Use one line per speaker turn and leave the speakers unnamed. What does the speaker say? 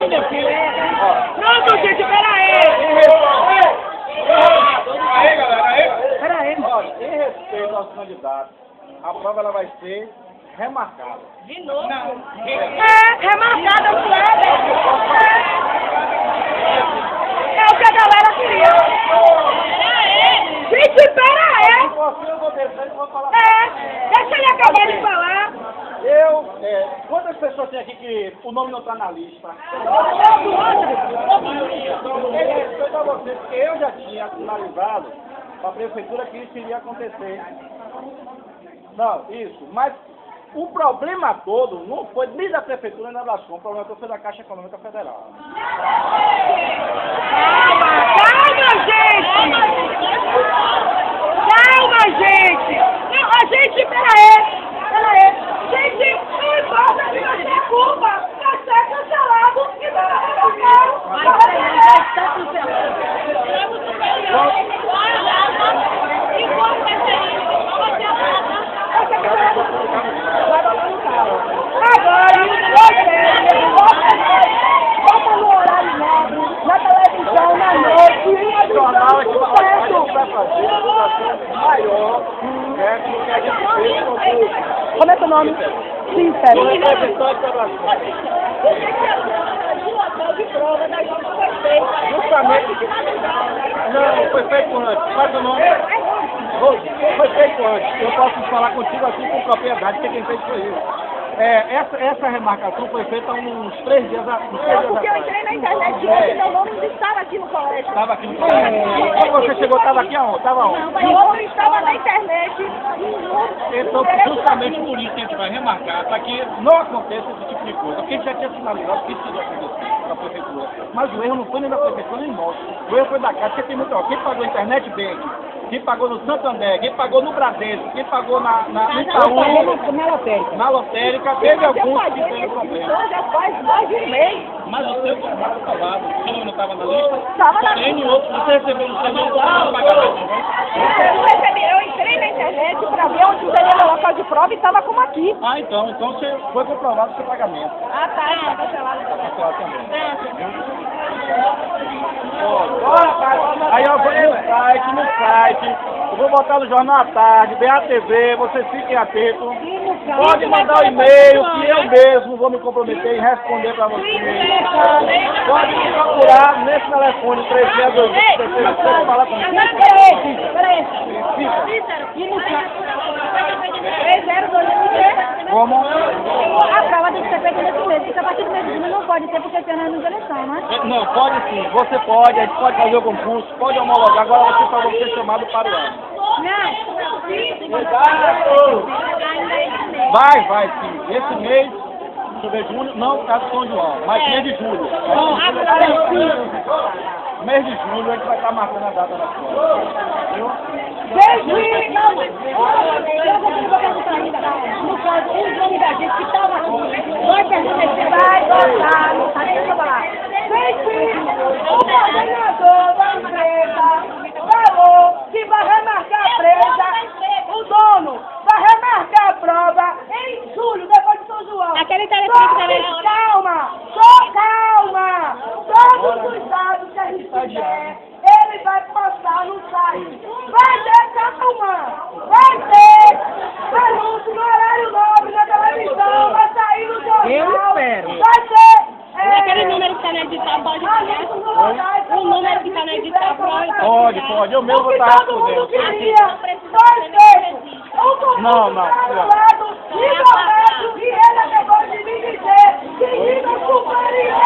Pronto, gente, pera aí.
Aí, galera, aí.
Pera aí.
Olha, em respeito aos candidatos, a prova ela vai ser remarcada.
De novo? Remarcada, não é? É o que a galera queria. Gente, pera aí.
Eu vou descer e vou falar.
Deixa ele acabar de falar.
Quantas pessoas tem aqui que o nome não está na lista? Em respeito a vocês, porque eu já tinha sinalizado para a prefeitura que isso iria acontecer. Não, isso. Mas o problema todo não foi nem da prefeitura nem da SUM, o problema todo foi da Caixa Econômica Federal.
Calma, gente! Calma, gente! Não, a gente, pera aí! Gente, não importa se não tem culpa, vai ser cancelado e vai remarcar. Está cancelado. Agora, você bota no horário nobre, na televisão, na noite, e
O jornal é que vai fazer uma divulgação maior, que a gente fez com
como é teu nome? Sincero.
o representante da nação. Justamente. Não, foi feito antes. Faz o nome. Foi feito antes. Eu posso falar contigo assim com propriedade, porque quem fez foi isso. Essa remarcação foi feita uns 3 dias atrás.
Porque eu entrei na internet hoje, meu nome não estava aqui no colégio.
Estava aqui no colégio. Quando você chegou, estava aqui aonde? Estava onde?
Meu nome estava na internet.
Então, justamente por isso que a gente vai remarcar, para que não aconteça esse tipo de coisa. Porque a gente já tinha sinalizado que isso iria acontecer na prefeitura. Mas o erro não foi nem da prefeitura nem nosso. O erro foi da Caixa, porque tem muito. Quem pagou a internet bem, quem pagou no Santander, quem pagou no Bradesco, quem pagou na Itaú, na lotérica, teve alguns que teve problema.
Já faz mais de um mês.
Mas o seu estava aprovado, o seu não estava na lista?
Estava na
Porém, no outro, você recebeu no seu não pagar mais,
Eu recebi, eu entrei na internet para ver onde seria meu local de prova e estava como aqui.
Ah, então você foi comprovado o seu pagamento.
Ah, tá, está cancelado.
Está cancelado também. Aí eu vou no site, eu vou botar no Jornal à Tarde, BATV, vocês fiquem atentos. Pode mandar o e-mail que eu mesmo vou me comprometer em responder para vocês. Pode me procurar nesse telefone 3622 para falar comigo.
Peraí.
Como?
A prova tem que ser feita nesse mês, porque a partir do mês de junho não pode ter, porque esse ano é de eleição, né?
Não, pode sim, você pode, a gente pode fazer o concurso, pode homologar, agora você só vai ser chamado para o ano. Vai sim, esse mês, deixa eu ver, junho, não, é São João, mas mês de julho. Mês de julho a gente vai estar marcando a data da prova. Viu?
No caso, um nome da gente que estava aqui, vai permanecer, vai votar, não sabe o que falar. O governador da empresa falou que vai remarcar a presa, o dono vai remarcar a prova em julho, depois de São João.
Aquele telefone
calma! Todos os dados que a gente tiver, ele vai passar no site. Vai ter calma! Vai ter anúncio no horário nobre na televisão, vai sair no jornal.
Eu espero.
Vai ter...
Aquele número que está na edição pode ser? O número que está na edição
Pode, eu mesmo vou estar
todo mundo
respondendo.
queria. Vai ter.
Não.
E ele acabou de me dizer que nível superior